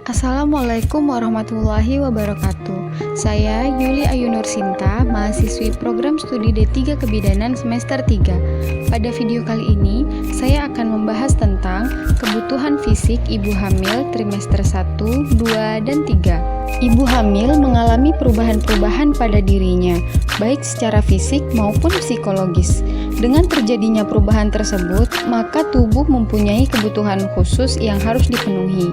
Assalamualaikum warahmatullahi wabarakatuh. Saya Yuli Ayu Nursinta, mahasiswi program studi D3 Kebidanan semester 3. Pada video kali ini, saya akan membahas tentang kebutuhan fisik ibu hamil trimester 1, 2, dan 3. Ibu hamil mengalami perubahan-perubahan pada dirinya, baik secara fisik maupun psikologis. Dengan terjadinya perubahan tersebut, maka tubuh mempunyai kebutuhan khusus yang harus dipenuhi.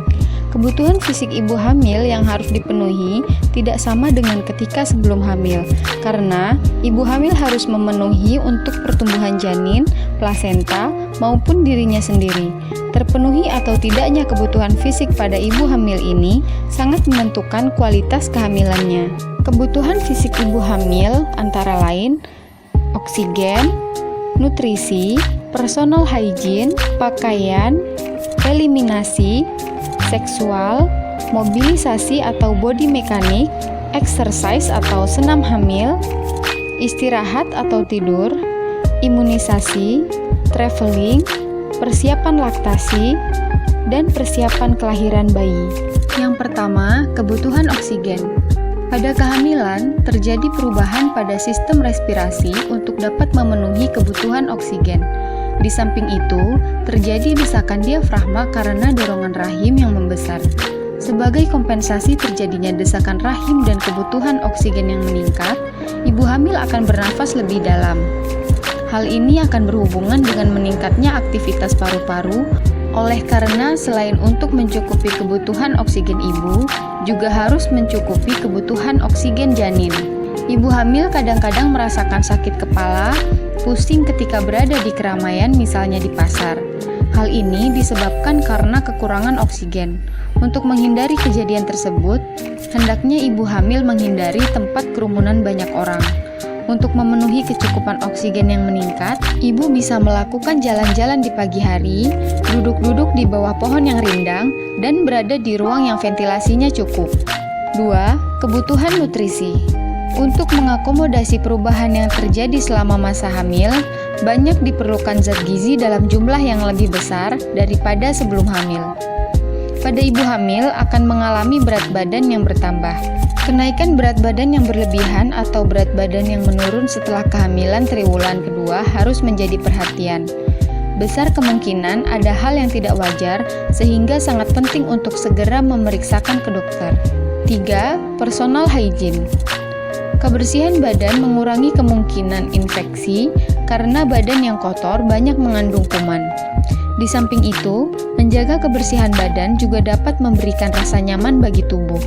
Kebutuhan fisik ibu hamil yang harus dipenuhi tidak sama dengan ketika sebelum hamil, karena ibu hamil harus memenuhi untuk pertumbuhan janin, plasenta, maupun dirinya sendiri. Terpenuhi atau tidaknya kebutuhan fisik pada ibu hamil ini sangat menentukan kualitas kehamilannya. Kebutuhan fisik ibu hamil antara lain oksigen, nutrisi, personal hygiene, pakaian, eliminasi, seksual, mobilisasi atau body mekanik, exercise atau senam hamil, istirahat atau tidur, imunisasi, traveling, persiapan laktasi, dan persiapan kelahiran bayi. Yang pertama, kebutuhan oksigen. Pada kehamilan, terjadi perubahan pada sistem respirasi untuk dapat memenuhi kebutuhan oksigen. Di samping itu, terjadi desakan diafragma karena dorongan rahim yang membesar. Sebagai kompensasi terjadinya desakan rahim dan kebutuhan oksigen yang meningkat, ibu hamil akan bernafas lebih dalam. Hal ini akan berhubungan dengan meningkatnya aktivitas paru-paru, oleh karena selain untuk mencukupi kebutuhan oksigen ibu, juga harus mencukupi kebutuhan oksigen janin. Ibu hamil kadang-kadang merasakan sakit kepala, pusing ketika berada di keramaian, misalnya di pasar. Hal ini disebabkan karena kekurangan oksigen. Untuk menghindari kejadian tersebut, hendaknya ibu hamil menghindari tempat kerumunan banyak orang. Untuk memenuhi kecukupan oksigen yang meningkat, ibu bisa melakukan jalan-jalan di pagi hari, duduk-duduk di bawah pohon yang rindang, dan berada di ruang yang ventilasinya cukup. 2. Kebutuhan nutrisi. Untuk mengakomodasi perubahan yang terjadi selama masa hamil, banyak diperlukan zat gizi dalam jumlah yang lebih besar daripada sebelum hamil. Pada ibu hamil akan mengalami berat badan yang bertambah. Kenaikan berat badan yang berlebihan atau berat badan yang menurun setelah kehamilan triwulan kedua harus menjadi perhatian. Besar kemungkinan ada hal yang tidak wajar sehingga sangat penting untuk segera memeriksakan ke dokter. 3. Personal hygiene. Kebersihan badan mengurangi kemungkinan infeksi karena badan yang kotor banyak mengandung kuman. Di samping itu, menjaga kebersihan badan juga dapat memberikan rasa nyaman bagi tubuh.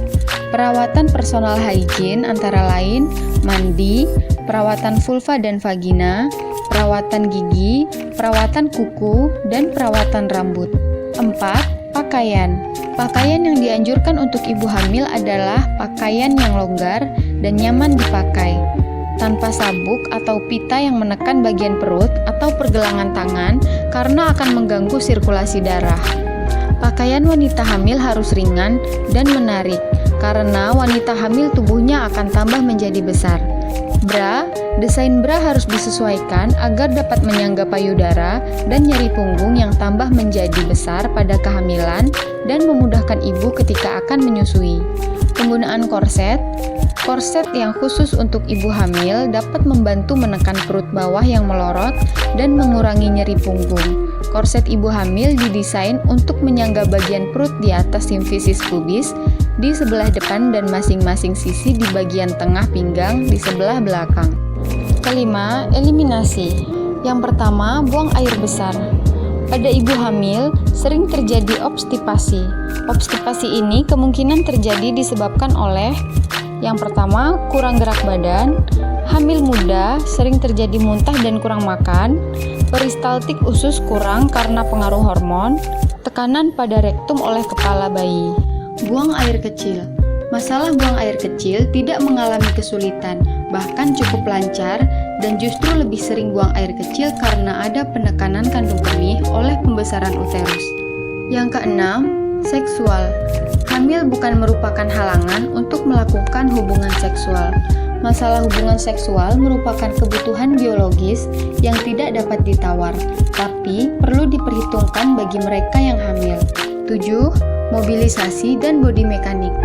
Perawatan personal hygiene antara lain mandi, perawatan vulva dan vagina, perawatan gigi, perawatan kuku, dan perawatan rambut. 4. Pakaian. Pakaian yang dianjurkan untuk ibu hamil adalah pakaian yang longgar dan nyaman dipakai, tanpa sabuk atau pita yang menekan bagian perut atau pergelangan tangan karena akan mengganggu sirkulasi darah. Pakaian wanita hamil harus ringan dan menarik, karena wanita hamil tubuhnya akan tambah menjadi besar. Bra, desain bra harus disesuaikan agar dapat menyangga payudara dan nyeri punggung yang tambah menjadi besar pada kehamilan dan memudahkan ibu ketika akan menyusui. Penggunaan korset. Korset yang khusus untuk ibu hamil dapat membantu menekan perut bawah yang melorot dan mengurangi nyeri punggung. Korset ibu hamil didesain untuk menyangga bagian perut di atas simfisis pubis di sebelah depan dan masing-masing sisi di bagian tengah pinggang di sebelah belakang. Kelima, eliminasi. Yang pertama, buang air besar. Pada ibu hamil, sering terjadi obstipasi. Obstipasi ini kemungkinan terjadi disebabkan oleh yang pertama, kurang gerak badan, hamil muda, sering terjadi muntah dan kurang makan, peristaltik usus kurang karena pengaruh hormon, tekanan pada rektum oleh kepala bayi. Buang air kecil. Masalah buang air kecil tidak mengalami kesulitan, bahkan cukup lancar, dan justru lebih sering buang air kecil karena ada penekanan kandung kemih oleh pembesaran uterus. Yang keenam, seksual. Hamil bukan merupakan halangan untuk melakukan hubungan seksual. Masalah hubungan seksual merupakan kebutuhan biologis yang tidak dapat ditawar, tapi perlu diperhitungkan bagi mereka yang hamil. 7. Mobilisasi dan bodi mekanik.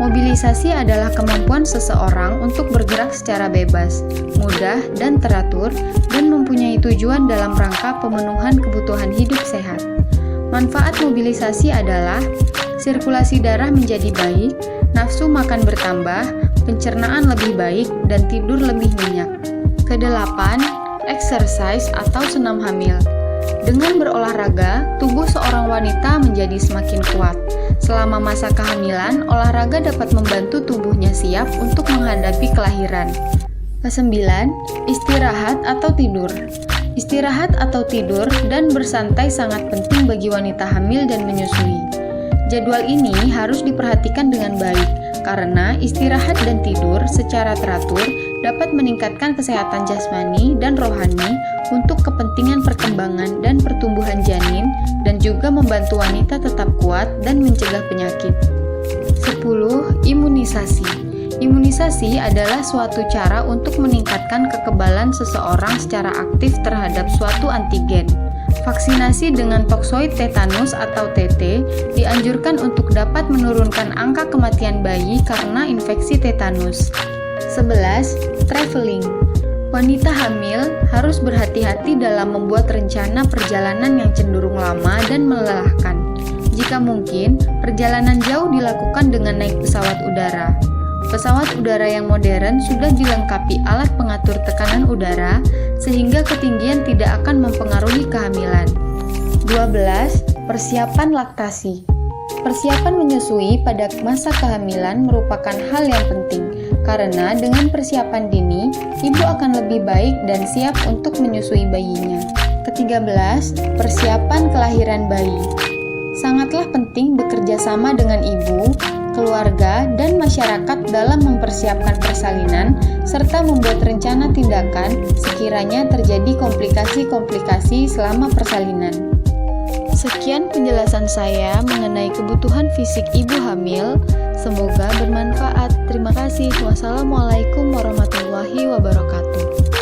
Mobilisasi adalah kemampuan seseorang untuk bergerak secara bebas, mudah, dan teratur, dan mempunyai tujuan dalam rangka pemenuhan kebutuhan hidup sehat. Manfaat mobilisasi adalah sirkulasi darah menjadi baik, nafsu makan bertambah, pencernaan lebih baik, dan tidur lebih nyenyak. Kedelapan, exercise atau senam hamil. Dengan berolahraga, tubuh seorang wanita menjadi semakin kuat. Selama masa kehamilan, olahraga dapat membantu tubuhnya siap untuk menghadapi kelahiran. Kesembilan, istirahat atau tidur. Istirahat atau tidur dan bersantai sangat penting bagi wanita hamil dan menyusui. Jadwal ini harus diperhatikan dengan baik, karena istirahat dan tidur secara teratur dapat meningkatkan kesehatan jasmani dan rohani untuk kepentingan perkembangan dan pertumbuhan janin dan juga membantu wanita tetap kuat dan mencegah penyakit. 10. Imunisasi. Imunisasi adalah suatu cara untuk meningkatkan kekebalan seseorang secara aktif terhadap suatu antigen. Vaksinasi dengan toksoid tetanus atau TT dianjurkan untuk dapat menurunkan angka kematian bayi karena infeksi tetanus. 11. Traveling. Wanita hamil harus berhati-hati dalam membuat rencana perjalanan yang cenderung lama dan melelahkan. Jika mungkin, perjalanan jauh dilakukan dengan naik pesawat udara. Pesawat udara yang modern sudah dilengkapi alat pengatur tekanan udara, sehingga ketinggian tidak akan mempengaruhi kehamilan. 12. Persiapan laktasi. Persiapan menyusui pada masa kehamilan merupakan hal yang penting, karena dengan persiapan dini, ibu akan lebih baik dan siap untuk menyusui bayinya. Ke-13, persiapan kelahiran bayi. Sangatlah penting bekerja sama dengan ibu, keluarga, dan masyarakat dalam mempersiapkan persalinan, serta membuat rencana tindakan sekiranya terjadi komplikasi-komplikasi selama persalinan. Sekian penjelasan saya mengenai kebutuhan fisik ibu hamil. Semoga bermanfaat. Terima kasih. Wassalamualaikum warahmatullahi wabarakatuh.